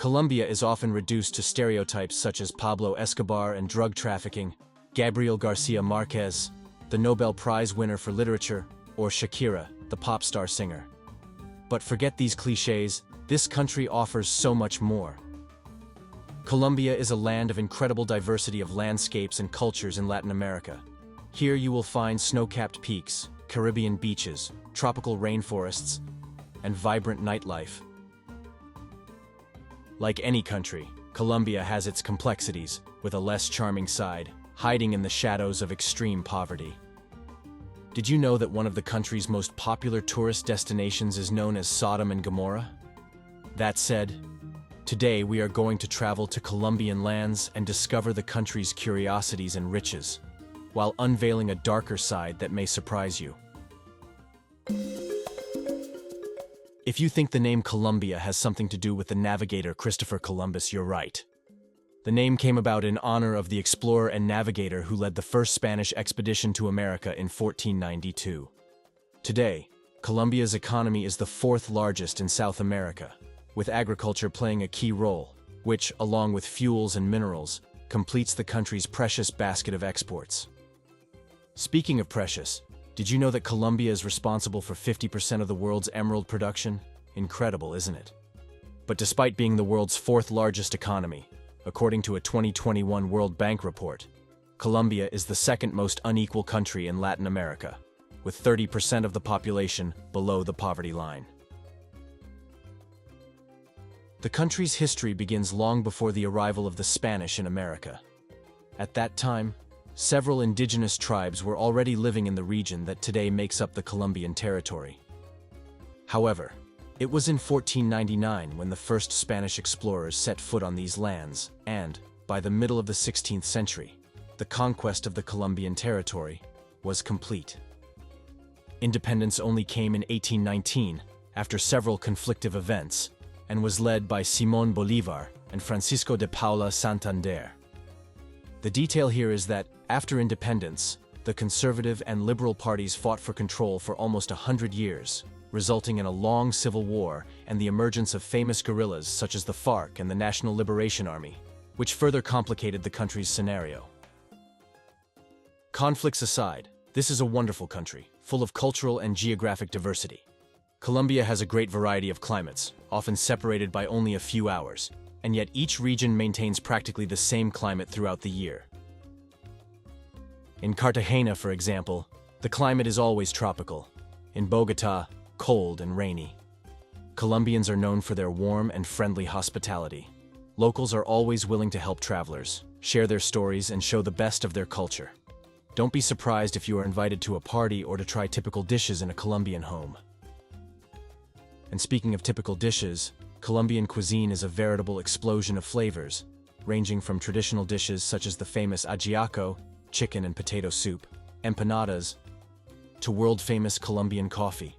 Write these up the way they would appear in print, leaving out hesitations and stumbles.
Colombia is often reduced to stereotypes such as Pablo Escobar and drug trafficking, Gabriel Garcia Marquez, the Nobel Prize winner for literature, or Shakira, the pop star singer. But forget these cliches, this country offers so much more. Colombia is a land of incredible diversity of landscapes and cultures in Latin America. Here you will find snow-capped peaks, Caribbean beaches, tropical rainforests, and vibrant nightlife. Like any country, Colombia has its complexities, with a less charming side, hiding in the shadows of extreme poverty. Did you know that one of the country's most popular tourist destinations is known as Sodom and Gomorrah? That said, today we are going to travel to Colombian lands and discover the country's curiosities and riches, while unveiling a darker side that may surprise you. If you think the name Colombia has something to do with the navigator Christopher Columbus, you're right. The name came about in honor of the explorer and navigator who led the first Spanish expedition to America in 1492. Today, Colombia's economy is the fourth largest in South America, with agriculture playing a key role, which, along with fuels and minerals, completes the country's precious basket of exports. Speaking of precious, did you know that Colombia is responsible for 50% of the world's emerald production? Incredible, isn't it? But despite being the world's fourth largest economy, according to a 2021 World Bank report, Colombia is the second most unequal country in Latin America, with 30% of the population below the poverty line. The country's history begins long before the arrival of the Spanish in America. At that time, several indigenous tribes were already living in the region that today makes up the Colombian territory. However, it was in 1499 when the first Spanish explorers set foot on these lands, and, by the middle of the 16th century, the conquest of the Colombian territory was complete. Independence only came in 1819, after several conflictive events, and was led by Simón Bolívar and Francisco de Paula Santander. The detail here is that, after independence, the conservative and liberal parties fought for control for almost 100 years, resulting in a long civil war and the emergence of famous guerrillas such as the FARC and the National Liberation Army, which further complicated the country's scenario. Conflicts aside, this is a wonderful country, full of cultural and geographic diversity. Colombia has a great variety of climates, often separated by only a few hours, and yet each region maintains practically the same climate throughout the year. In Cartagena, for example, the climate is always tropical. In Bogotá, cold and rainy. Colombians are known for their warm and friendly hospitality. Locals are always willing to help travelers, share their stories, and show the best of their culture. Don't be surprised if you are invited to a party or to try typical dishes in a Colombian home. And speaking of typical dishes, Colombian cuisine is a veritable explosion of flavors, ranging from traditional dishes such as the famous ajiaco, chicken and potato soup, empanadas, to world-famous Colombian coffee.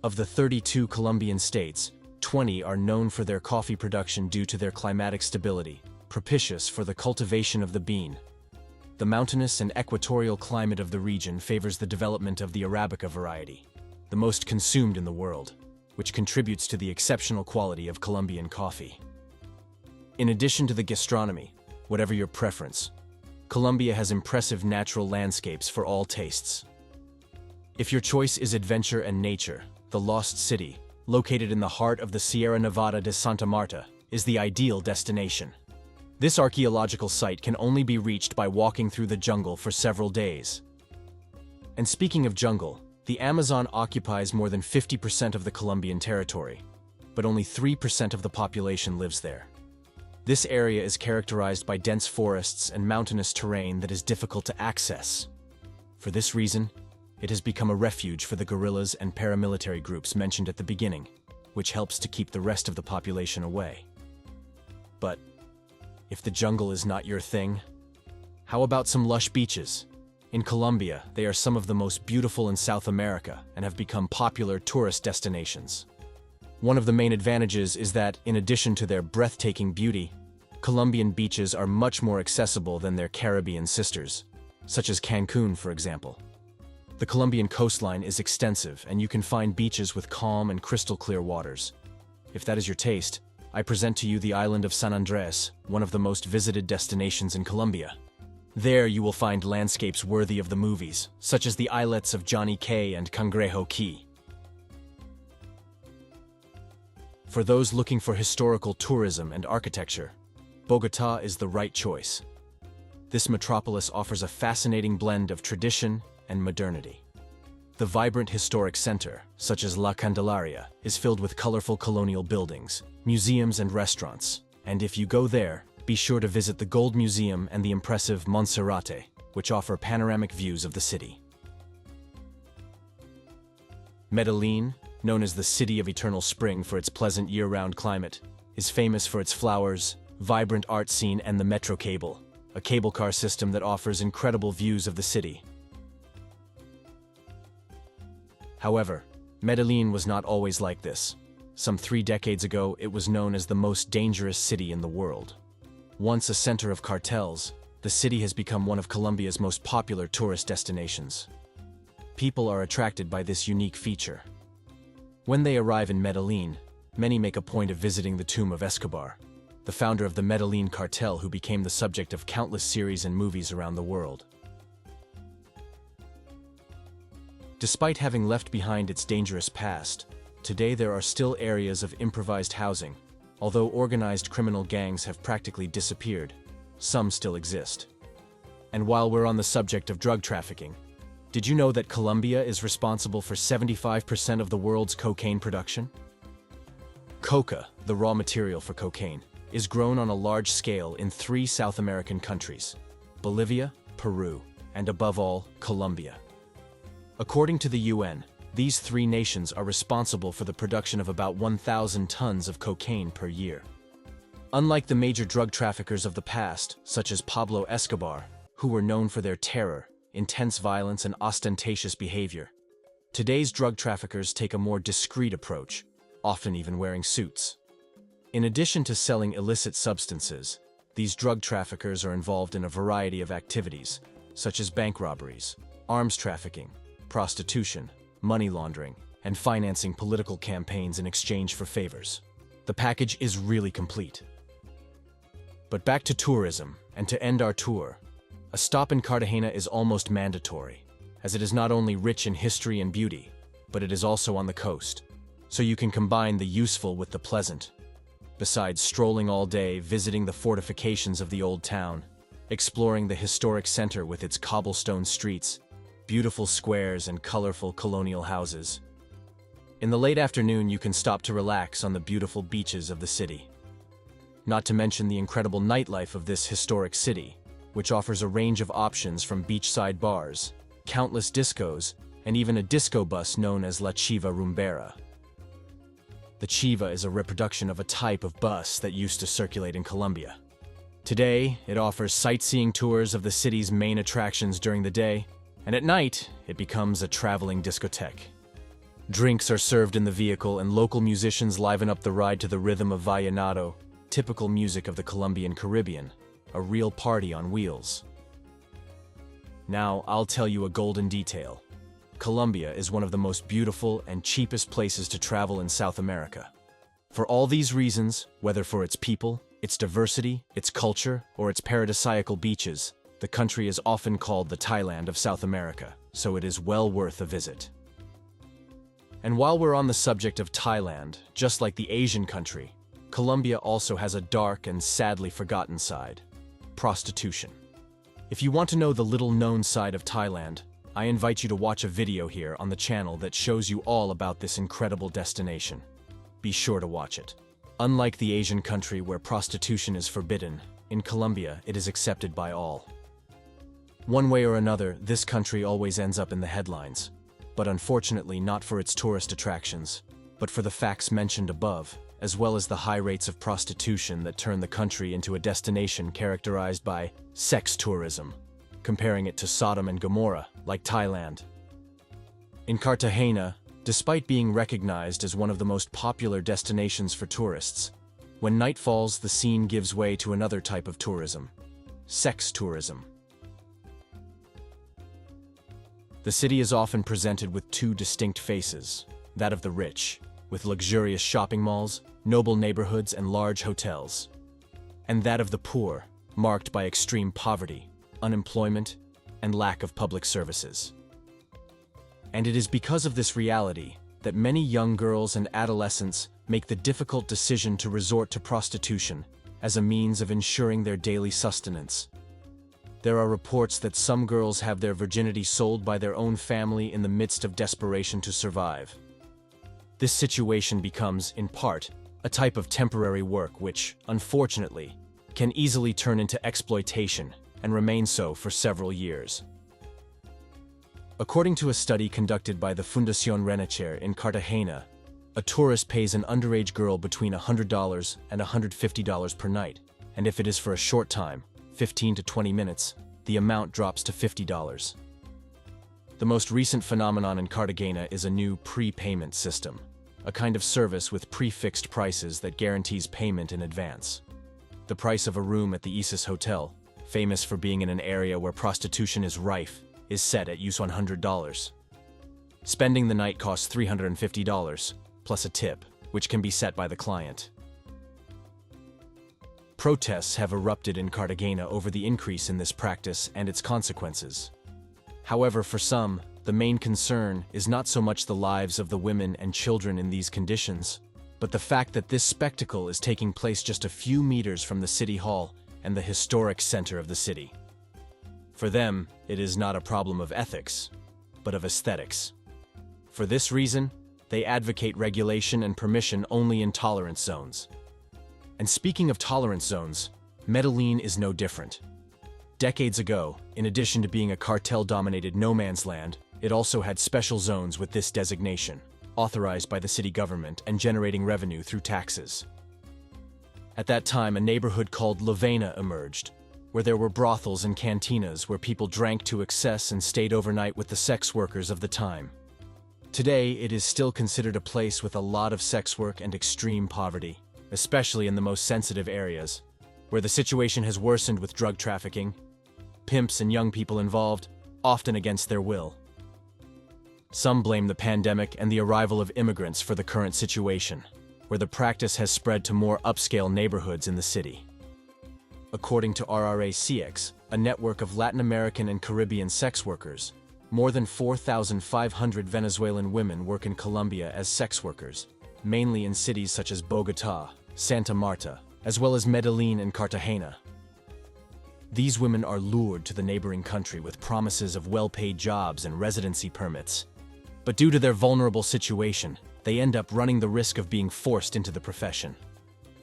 Of the 32 Colombian states, 20 are known for their coffee production due to their climatic stability, propitious for the cultivation of the bean. The mountainous and equatorial climate of the region favors the development of the Arabica variety, the most consumed in the world, which contributes to the exceptional quality of Colombian coffee. In addition to the gastronomy, whatever your preference, Colombia has impressive natural landscapes for all tastes. If your choice is adventure and nature, the Lost City, located in the heart of the Sierra Nevada de Santa Marta, is the ideal destination. This archaeological site can only be reached by walking through the jungle for several days. And speaking of jungle, the Amazon occupies more than 50% of the Colombian territory, but only 3% of the population lives there. This area is characterized by dense forests and mountainous terrain that is difficult to access. For this reason, it has become a refuge for the guerrillas and paramilitary groups mentioned at the beginning, which helps to keep the rest of the population away. But if the jungle is not your thing, how about some lush beaches? In Colombia, they are some of the most beautiful in South America and have become popular tourist destinations. One of the main advantages is that, in addition to their breathtaking beauty, Colombian beaches are much more accessible than their Caribbean sisters, such as Cancun, for example. The Colombian coastline is extensive, and you can find beaches with calm and crystal clear waters. If that is your taste, I present to you the island of San Andres, one of the most visited destinations in Colombia. There you will find landscapes worthy of the movies, such as the islets of Johnny Cay and Cangrejo Key. For those looking for historical tourism and architecture, Bogotá is the right choice. This metropolis offers a fascinating blend of tradition and modernity. The vibrant historic center, such as La Candelaria, is filled with colorful colonial buildings, museums and restaurants, and if you go there, be sure to visit the Gold Museum and the impressive Monserrate, which offer panoramic views of the city. Medellin, known as the City of Eternal Spring for its pleasant year-round climate, is famous for its flowers, vibrant art scene and the Metro Cable, a cable car system that offers incredible views of the city. However, Medellin was not always like this. Some 3 decades ago, it was known as the most dangerous city in the world. Once a center of cartels, the city has become one of Colombia's most popular tourist destinations. People are attracted by this unique feature. When they arrive in Medellin, many make a point of visiting the tomb of Escobar, the founder of the Medellin cartel who became the subject of countless series and movies around the world. Despite having left behind its dangerous past, today there are still areas of improvised housing. Although organized criminal gangs have practically disappeared, some still exist. And while we're on the subject of drug trafficking, did you know that Colombia is responsible for 75% of the world's cocaine production? Coca, the raw material for cocaine, is grown on a large scale in 3 South American countries: Bolivia, Peru, and above all, Colombia. According to the UN, these 3 nations are responsible for the production of about 1,000 tons of cocaine per year. Unlike the major drug traffickers of the past, such as Pablo Escobar, who were known for their terror, intense violence, and ostentatious behavior, today's drug traffickers take a more discreet approach, often even wearing suits. In addition to selling illicit substances, these drug traffickers are involved in a variety of activities, such as bank robberies, arms trafficking, prostitution, money laundering, and financing political campaigns in exchange for favors. The package is really complete. But back to tourism, and to end our tour, a stop in Cartagena is almost mandatory, as it is not only rich in history and beauty, but it is also on the coast, so you can combine the useful with the pleasant. Besides strolling all day, visiting the fortifications of the old town, exploring the historic center with its cobblestone streets, beautiful squares and colorful colonial houses. In the late afternoon, you can stop to relax on the beautiful beaches of the city. Not to mention the incredible nightlife of this historic city, which offers a range of options from beachside bars, countless discos, and even a disco bus known as La Chiva Rumbera. The Chiva is a reproduction of a type of bus that used to circulate in Colombia. Today, it offers sightseeing tours of the city's main attractions during the day, and at night, it becomes a traveling discotheque. Drinks are served in the vehicle and local musicians liven up the ride to the rhythm of vallenato, typical music of the Colombian Caribbean, a real party on wheels. Now, I'll tell you a golden detail. Colombia is one of the most beautiful and cheapest places to travel in South America. For all these reasons, whether for its people, its diversity, its culture, or its paradisiacal beaches, the country is often called the Thailand of South America, so it is well worth a visit. And while we're on the subject of Thailand, just like the Asian country, Colombia also has a dark and sadly forgotten side: prostitution. If you want to know the little-known side of Thailand, I invite you to watch a video here on the channel that shows you all about this incredible destination. Be sure to watch it. Unlike the Asian country where prostitution is forbidden, in Colombia it is accepted by all. One way or another, this country always ends up in the headlines, but unfortunately not for its tourist attractions, but for the facts mentioned above, as well as the high rates of prostitution that turn the country into a destination characterized by sex tourism, comparing it to Sodom and Gomorrah, like Thailand. In Cartagena, despite being recognized as one of the most popular destinations for tourists, when night falls, the scene gives way to another type of tourism: sex tourism. The city is often presented with 2 distinct faces: that of the rich, with luxurious shopping malls, noble neighborhoods, and large hotels. And that of the poor, marked by extreme poverty, unemployment, and lack of public services. And it is because of this reality that many young girls and adolescents make the difficult decision to resort to prostitution as a means of ensuring their daily sustenance. There are reports that some girls have their virginity sold by their own family in the midst of desperation to survive. This situation becomes, in part, a type of temporary work which, unfortunately, can easily turn into exploitation and remain so for several years. According to a study conducted by the Fundación Renacer in Cartagena, a tourist pays an underage girl between $100 and $150 per night, and if it is for a short time, 15 to 20 minutes, the amount drops to $50. The most recent phenomenon in Cartagena is a new prepayment system, a kind of service with prefixed prices that guarantees payment in advance. The price of a room at the Isis Hotel, famous for being in an area where prostitution is rife, is set at $100. Spending the night costs $350, plus a tip, which can be set by the client. Protests have erupted in Cartagena over the increase in this practice and its consequences. However, for some, the main concern is not so much the lives of the women and children in these conditions, but the fact that this spectacle is taking place just a few meters from the city hall and the historic center of the city. For them, it is not a problem of ethics, but of aesthetics. For this reason, they advocate regulation and permission only in tolerance zones. And speaking of tolerance zones, Medellin is no different. Decades ago, in addition to being a cartel-dominated no-man's land, it also had special zones with this designation, authorized by the city government and generating revenue through taxes. At that time, a neighborhood called La Vena emerged, where there were brothels and cantinas where people drank to excess and stayed overnight with the sex workers of the time. Today, it is still considered a place with a lot of sex work and extreme poverty, especially in the most sensitive areas, where the situation has worsened with drug trafficking, pimps and young people involved, often against their will. Some blame the pandemic and the arrival of immigrants for the current situation, where the practice has spread to more upscale neighborhoods in the city. According to RRACX, a network of Latin American and Caribbean sex workers, more than 4,500 Venezuelan women work in Colombia as sex workers, mainly in cities such as Bogotá, Santa Marta, as well as Medellin and Cartagena. These women are lured to the neighboring country with promises of well-paid jobs and residency permits. But due to their vulnerable situation, they end up running the risk of being forced into the profession.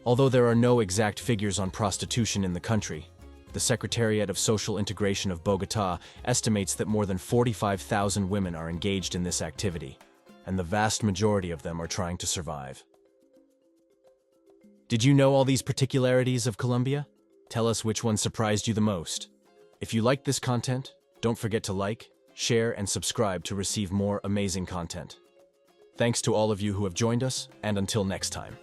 Although there are no exact figures on prostitution in the country, the Secretariat of Social Integration of Bogotá estimates that more than 45,000 women are engaged in this activity, and the vast majority of them are trying to survive. Did you know all these particularities of Colombia? Tell us which one surprised you the most. If you liked this content, don't forget to like, share, and subscribe to receive more amazing content. Thanks to all of you who have joined us, and until next time.